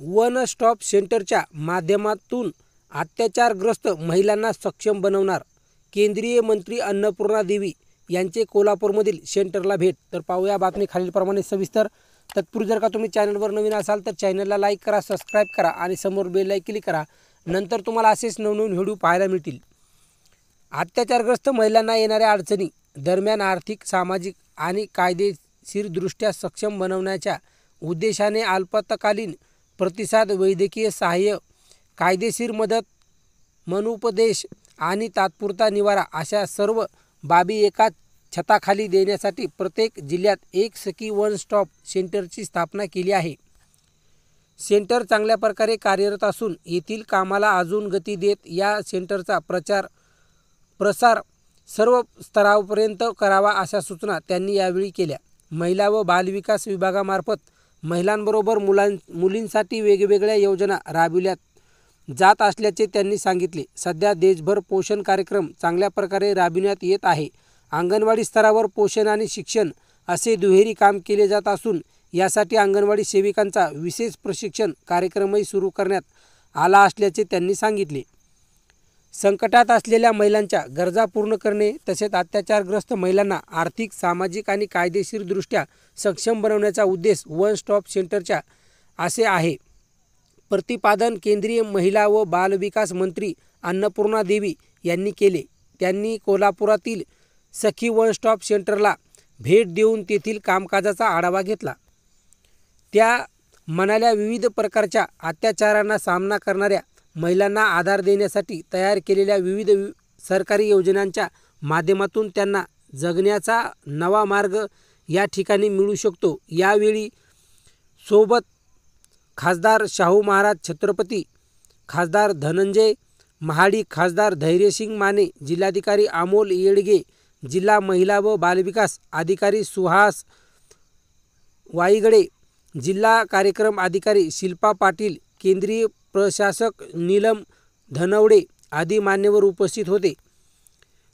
One stop सेंटरच्या माध्यमातून अत्याचारग्रस्त महिलांना सक्षम बनवणार, केंद्रीय मंत्री अन्नपूर्णा देवी यांचे कोल्हापूरमधील सेंटरला भेट। तर पाहूया बातमी खालीलप्रमाणे सविस्तर। तत्पूर्वी जर का तुम्ही चॅनलवर नवीन असाल तर चॅनलला लाईक करा, सबस्क्राईब करा आणि समोर बेल आयकॉन क्लिक करा। नंतर तुम्हाला असेच नवनवीन व्हिडिओ पाहायला मिळतील। अत्याचारग्रस्त महिलांना येणाऱ्या अडचणी दरम्यान आर्थिक, सामाजिक आणि कायदेशीरदृष्ट्या सक्षम बनवण्याच्या उद्देशाने अल्पकालीन प्रतिसाद, वैद्यकीय सहाय्य, कायदेशीर मदत, मनुपदेश आणि तात्पुरता निवारा अशा सर्व बाबी एकाच छताखाली देण्यासाठी प्रत्येक जिल्ह्यात एक सखी वन स्टॉप सेंटरची स्थापना केली आहे। सेंटर चांगल्या प्रकारे कार्यरत असून येथील कामाला अजून गती देत या सेंटरचा प्रसार सर्व स्तरापर्यंत करावा अशा सूचना त्यांनी यावेळी केल्या। महिला व बालविकास विभागामार्फत महिलांबरोबर मुलींसाठी वेगवेगळ्या योजना राबविल्या जात असल्याचे त्यांनी सांगितले। सध्या देशभर पोषण कार्यक्रम चांगल्या प्रकारे राबविण्यात येत आहे। अंगणवाडी स्तरावर पोषण आणि शिक्षण असे दुहेरी काम केले जात असून यासाठी अंगणवाडी सेविकांचा विशेष प्रशिक्षण कार्यक्रमही सुरू करण्यात आला असल्याचे त्यांनी सांगितले। संकटात असलेल्या महिलांच्या गरजा पूर्ण करणे तसेच अत्याचारग्रस्त महिलांना आर्थिक, सामाजिक आणि कायदेशीरदृष्ट्या सक्षम बनवण्याचा उद्देश वन स्टॉप सेंटरचा असे आहे, प्रतिपादन केंद्रीय महिला व बालविकास मंत्री अन्नपूर्णा देवी यांनी केले। त्यांनी कोल्हापुरातील सखी वन स्टॉप सेंटरला भेट देऊन तेथील कामकाजाचा आढावा घेतला। त्या म्हणाल्या, विविध प्रकारच्या अत्याचारांना सामना करणाऱ्या महिलांना आधार देण्यासाठी तयार केलेल्या विविध सरकारी योजनांच्या माध्यमातून त्यांना जगण्याचा नवा मार्ग या ठिकाणी मिळू शकतो। यावेळी सोबत खासदार शाहू महाराज छत्रपती, खासदार धनंजय महाडिक, खासदार धैर्यसिंग माने, जिल्हाधिकारी अमोल येडगे, जिल्हा महिला व बालविकास अधिकारी सुहास वाईगडे, जिल्हा कार्यक्रम अधिकारी शिल्पा पाटील, केंद्रीय प्रशासक नीलम धनवडे आदी मान्यवर उपस्थित होते।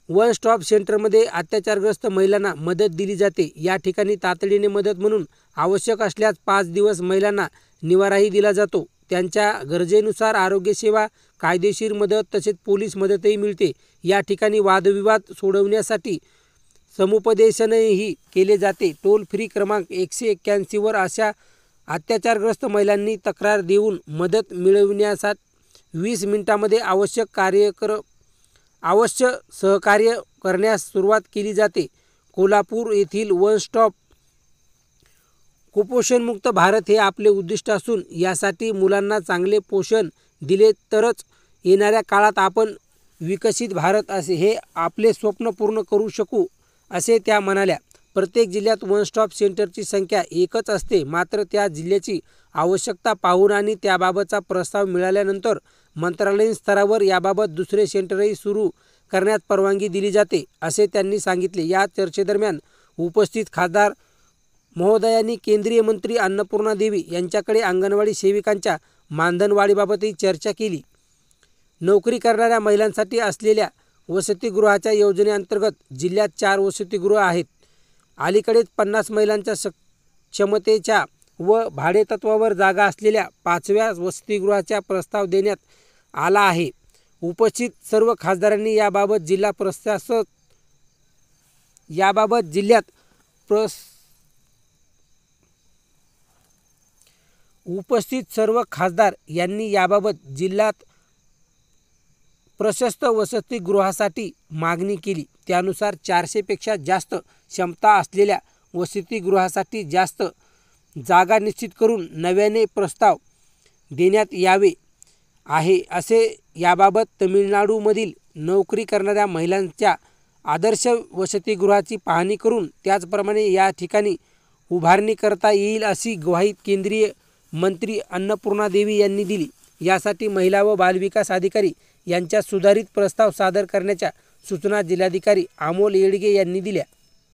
वन स्टॉप सेंटरमध्ये अत्याचारग्रस्त महिलांना मदत दिली जाते। या ठिकाणी तातडीने मदत म्हणून आवश्यक असल्यास 5 दिवस महिलांना निवाराही दिला जातो। त्यांच्या गरजेनुसार आरोग्यसेवा, कायदेशीर मदत तसेच पोलीस मदतही मिळते। या ठिकाणी वादविवाद सोडवण्यासाठी समुपदेशनही केले जाते। टोल फ्री क्रमांक 181 वर अशा अत्याचारग्रस्त महिलांनी तक्रार देऊन मदत मिळविण्यासाठी 20 मिनिटांमध्ये आवश्यक सहकार्य करण्यास सुरुवात केली जाते। कोल्हापूर येथील वन स्टॉप कुपोषणमुक्त भारत हे आपले उद्दिष्ट असून यासाठी मुलांना चांगले पोषण दिले तरच येणाऱ्या काळात आपण विकसित भारत असे हे आपले स्वप्न पूर्ण करू शकू, असे त्या म्हणाल्या। प्रत्येक जिल्ह्यात वन स्टॉप सेंटरची संख्या एकच असते, मात्र त्या जिल्ह्याची आवश्यकता पाहून आणि त्याबाबतचा प्रस्ताव मिळाल्यानंतर मंत्रालयीन स्तरावर याबाबत दुसरे सेंटरही सुरू करण्यात परवानगी दिली जाते, असे त्यांनी सांगितले। या चर्चेदरम्यान उपस्थित खासदार महोदयांनी केंद्रीय मंत्री अन्नपूर्णा देवी यांच्याकडे अंगणवाडी सेविकांच्या मानधनवाढीबाबतही चर्चा केली। नोकरी करणाऱ्या महिलांसाठी असलेल्या वसतिगृहाच्या योजनेअंतर्गत जिल्ह्यात 4 वसतिगृह आहेत। अलीकडेच 50 महिलांच्या क्षमतेच्या व भाडेतत्वावर जागा असलेल्या 5व्या वसतिगृहाचा प्रस्ताव देण्यात आला आहे। उपस्थित सर्व खासदारांनी याबाबत जिल्ह्यात प्रशस्त वसतिगृहासाठी मागणी केली। त्यानुसार 400 पेक्षा जास्त क्षमता असलेल्या वसतिगृहासाठी जास्त जागा निश्चित करून नव्याने प्रस्ताव देण्यात यावे आहे, असे याबाबत तमिळनाडूमधील नोकरी करणाऱ्या महिलांच्या आदर्श वसतिगृहाची पाहणी करून त्याचप्रमाणे या ठिकाणी उभारणी करता येईल अशी ग्वाही केंद्रीय मंत्री अन्नपूर्णा देवी यांनी दिली। यासाठी महिला व बालविकास अधिकारी यांच्या सुधारित प्रस्ताव सादर करण्याच्या सूचना जिल्हाधिकारी अमोल येडगे यांनी दिल्या।